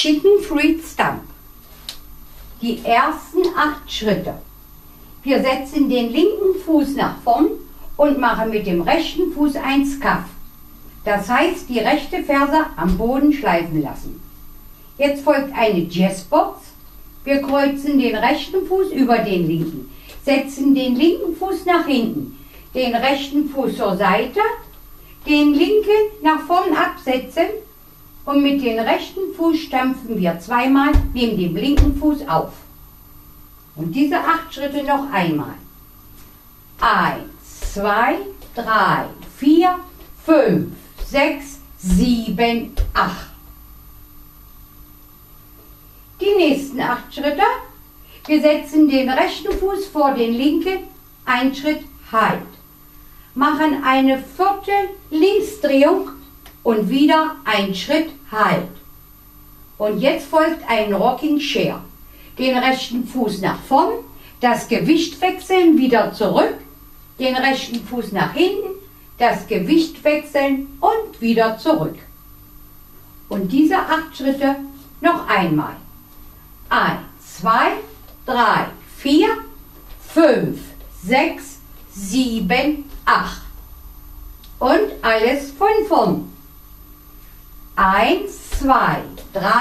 Chicken Fried Stump. Die ersten 8 Schritte. Wir setzen den linken Fuß nach vorn und machen mit dem rechten Fuß ein Scuff. Das heißt, die rechte Ferse am Boden schleifen lassen. Jetzt folgt eine Jazzbox. Wir kreuzen den rechten Fuß über den linken, setzen den linken Fuß nach hinten, den rechten Fuß zur Seite, den linken nach vorn absetzen und mit dem rechten Fuß stampfen wir zweimal neben dem linken Fuß auf. Und diese 8 Schritte noch einmal. 1, 2, 3, 4, 5, 6, 7, 8. Die nächsten 8 Schritte. Wir setzen den rechten Fuß vor den linken, einen Schritt Halt. Machen eine Viertel-Linksdrehung und wieder einen Schritt Halt. Und jetzt folgt ein Rocking Chair. Den rechten Fuß nach vorn, das Gewicht wechseln, wieder zurück, den rechten Fuß nach hinten, das Gewicht wechseln und wieder zurück. Und diese 8 Schritte noch einmal. 1, 2, 3, 4, 5, 6, 7, 8. Und alles von vorn. 1, 2, 3,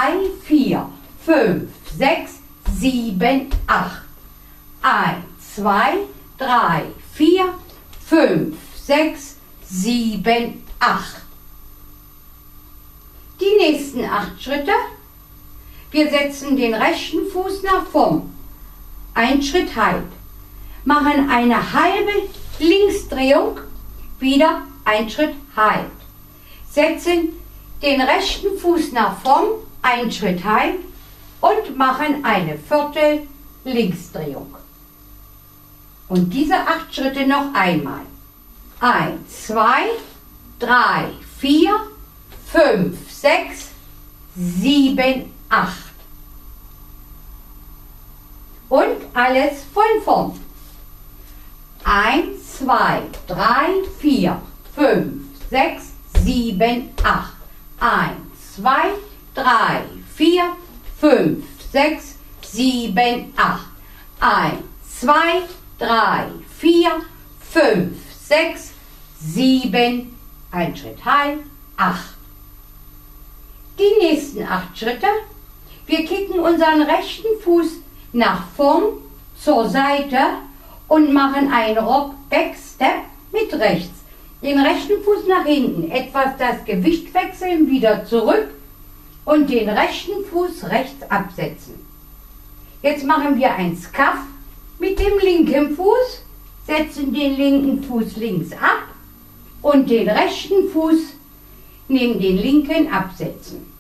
4, 5, 6, 7, 8. 1, 2, 3, 4, 5, 6, 7, 8. Die nächsten 8 Schritte. Wir setzen den rechten Fuß nach vorn. Ein Schritt Halt. Machen eine halbe Linksdrehung. Wieder ein Schritt Halt. Setzen den rechten Fuß nach vorn. Ein Schritt Halt. Und machen eine Viertel Linksdrehung. Und diese 8 Schritte noch einmal. 1, 2, 3, 4, 5, 6, 7, 8. Und alles von vorn. 1, 2, 3, 4, 5, 6, 7, 8. 1, 2, 3, 4, 5, 6, 7, 8. 1, 2, 3, 4, 5, 6, 7, ein Schritt Halt, 8. Die nächsten 8 Schritte. Wir kicken unseren rechten Fuß nach vorn zur Seite und machen einen Rock-Back-Step mit rechts. Den rechten Fuß nach hinten, etwas das Gewicht wechseln, wieder zurück und den rechten Fuß rechts absetzen. Jetzt machen wir ein Scuff mit dem linken Fuß, setzen den linken Fuß links ab und den rechten Fuß neben den linken absetzen.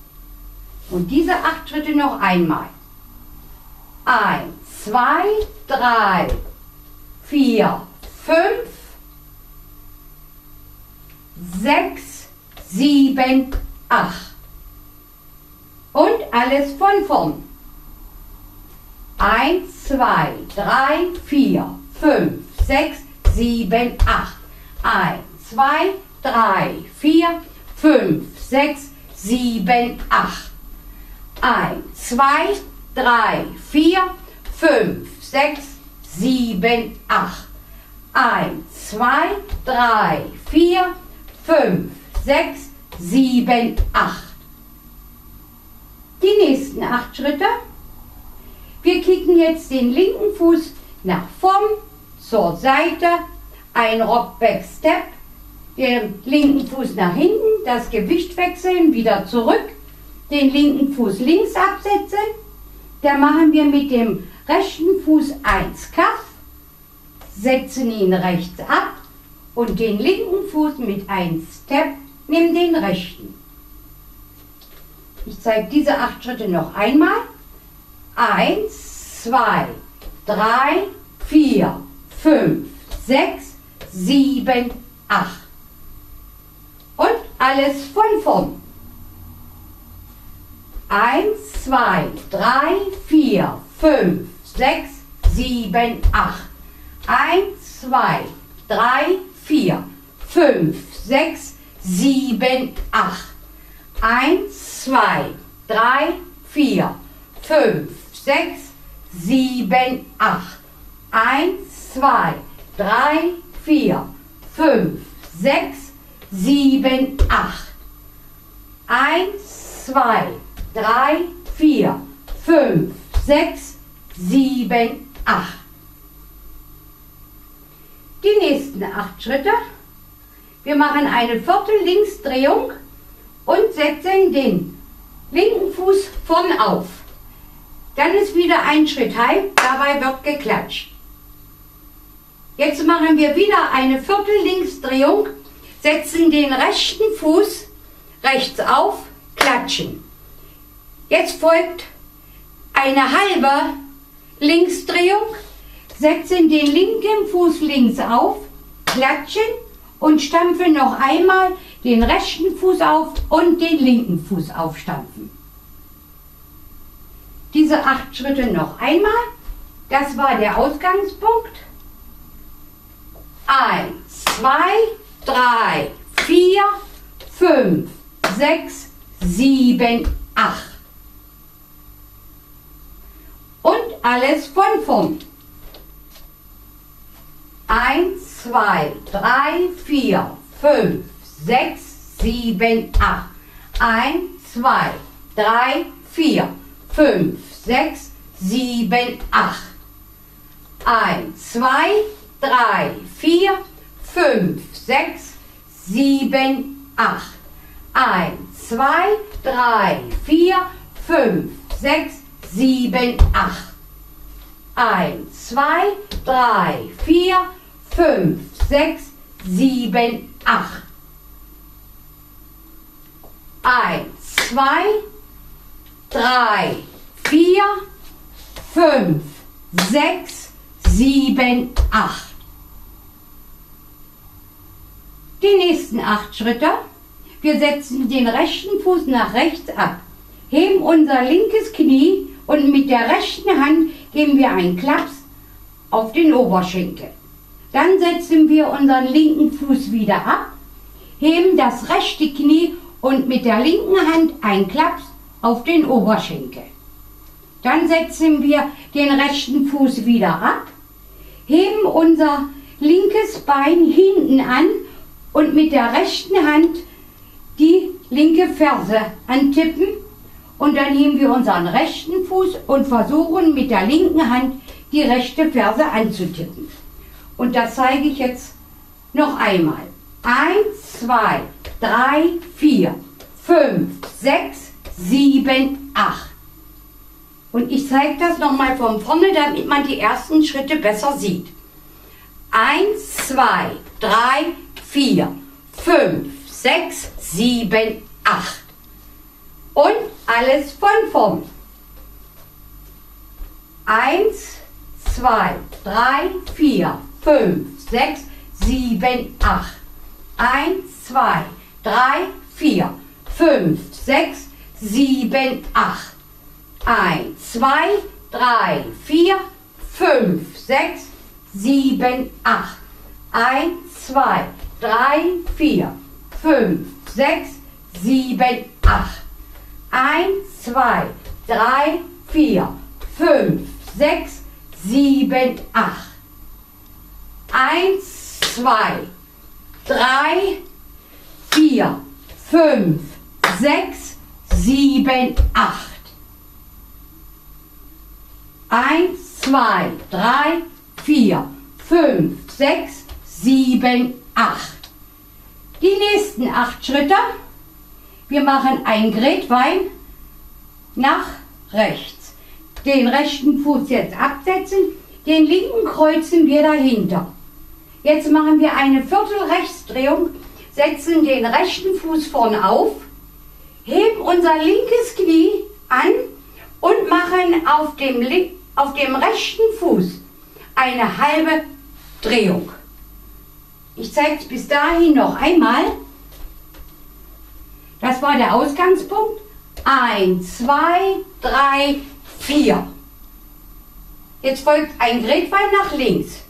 Und diese 8 Schritte noch einmal. 1, 2, 3, 4, 5, 6, 7, 8. Und alles von vorn. 1, 2, 3, 4, 5, 6, 7, 8. 1, 2, 3, 4, 5, 6, 7, 8. 1, 2, 3, 4, 5, 6, 7, 8. 1, 2, 3, 4, 5, 6, 7, 8. Die nächsten 8 Schritte. Wir kicken jetzt den linken Fuß nach vorn, zur Seite, ein Rock-Back-Step, den linken Fuß nach hinten, das Gewicht wechseln, wieder zurück, den linken Fuß links absetzen. Da machen wir mit dem rechten Fuß ein Scuff, setzen ihn rechts ab und den linken Fuß mit einem Step neben den rechten. Ich zeige diese 8 Schritte noch einmal. 1, 2, 3, 4, 5, 6, 7, 8. Und alles von vorn. 1, 2, 3, 4, 5, 6, 7, 8. 1, 2, 3, 4, 5, 6, 7, 8. 1, 2, 3, 4, 5, 6, 7, 8. 1, 2, 3, 4, 5, 6, 7, 8. 1, 2, 3, 4, 5, 6, 7, 8. Die nächsten 8 Schritte. Wir machen eine Viertel-Linksdrehung und setzen den linken Fuß vorn auf. Dann ist wieder ein Schritt heim, dabei wird geklatscht. Jetzt machen wir wieder eine Viertel-Linksdrehung, setzen den rechten Fuß rechts auf, klatschen. Jetzt folgt eine halbe Linksdrehung, setzen den linken Fuß links auf, klatschen und stampfen noch einmal den rechten Fuß auf und den linken Fuß aufstampfen. Diese 8 Schritte noch einmal. Das war der Ausgangspunkt. 1, 2, 3, 4, 5, 6, 7, 8. Und alles von vorn. 1, 2, 3, 4, 5, 6, 7, 8. 1, 2, 3, 4, 5, 6, 7, 8. 1, 2, 3, 4, 5, 6, 7, 8. 1, 2, 3, 4, 5, 6, 7, 8. 1, 2, 3, 4, 5, 6, 7, 8. 1, 2, 3, 4, 5, 6, 7, 8. Die nächsten 8 Schritte. Wir setzen den rechten Fuß nach rechts ab, heben unser linkes Knie und mit der rechten Hand geben wir einen Klaps auf den Oberschenkel. Dann setzen wir unseren linken Fuß wieder ab, heben das rechte Knie und mit der linken Hand einen Klaps auf den Oberschenkel. Dann setzen wir den rechten Fuß wieder ab, heben unser linkes Bein hinten an und mit der rechten Hand die linke Ferse antippen und dann heben wir unseren rechten Fuß und versuchen mit der linken Hand die rechte Ferse anzutippen. Und das zeige ich jetzt noch einmal. 1, 2, 3, 4, 5, 6, 7, 8. Und ich zeige das nochmal von vorne, damit man die ersten Schritte besser sieht. 1, 2, 3, 4, 5, 6, 7, 8. Und alles von vorn. 1, 2, 3, 4, 5, 6, 7, 8. 1, 2, 3, 4, 5, 6, 7, 8. 1, 2, 3, 4, 5, 6, 7, 8. 1, 2, 3, 4, 5, 6, 7, 8. 1, 2, 3, 4, 5, 6, 7, 8. 1, 2, 3, 4, 5, 6, 7, 8. 1, 2, 3, 4, 5, 6, 7, 8. Die nächsten 8 Schritte. Wir machen ein Gretwein nach rechts. Den rechten Fuß jetzt absetzen, den linken kreuzen wir dahinter. Jetzt machen wir eine Viertelrechtsdrehung, setzen den rechten Fuß vorn auf, heben unser linkes Knie an und machen auf dem rechten Fuß eine halbe Drehung. Ich zeige es bis dahin noch einmal. Das war der Ausgangspunkt. 1, 2, 3, 4. Jetzt folgt ein Gretwein nach links.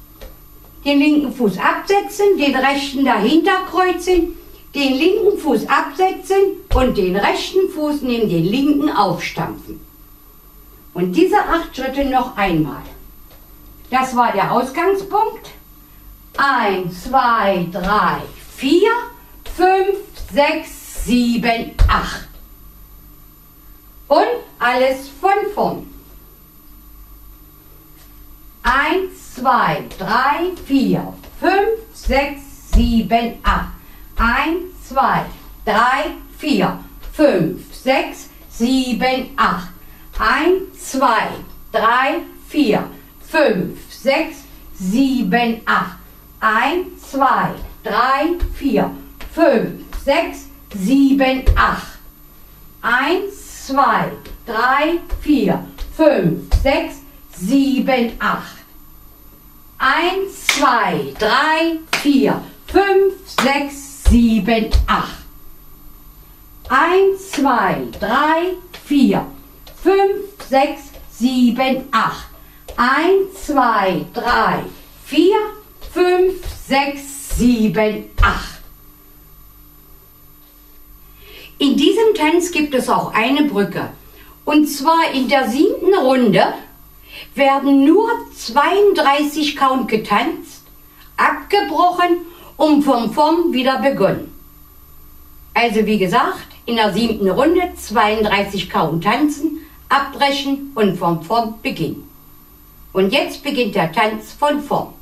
Den linken Fuß absetzen, den rechten dahinter kreuzen, den linken Fuß absetzen und den rechten Fuß neben den linken aufstampfen. Und diese 8 Schritte noch einmal. Das war der Ausgangspunkt. 1, 2, 3, 4, 5, 6, 7, 8. Und alles von vorn. 1, 2, 3, 4, 5, 6, 7, 8. 1, 2, 3, 4, 5, 6, 7, 8. 1, 2, 3, 4, 5, 6, 7, 8. 1, 2, 3, 4, 5, 6, 7, 8. 1, 2, 3, 4, 5, 6, 7, 8. 1, 2, 3, 4, 5, 6, 7, 8. 1, 2, 3, 4, 5, 6, 7, 8. 1, 2, 3, 4, 5, 6, 7, 8. In diesem Tanz gibt es auch eine Brücke. Und zwar in der 7. Runde werden nur 32 Count getanzt, abgebrochen und von vorn wieder begonnen. Also wie gesagt, in der 7. Runde 32 Count tanzen, abbrechen und von vorn beginnen. Und jetzt beginnt der Tanz von vorn.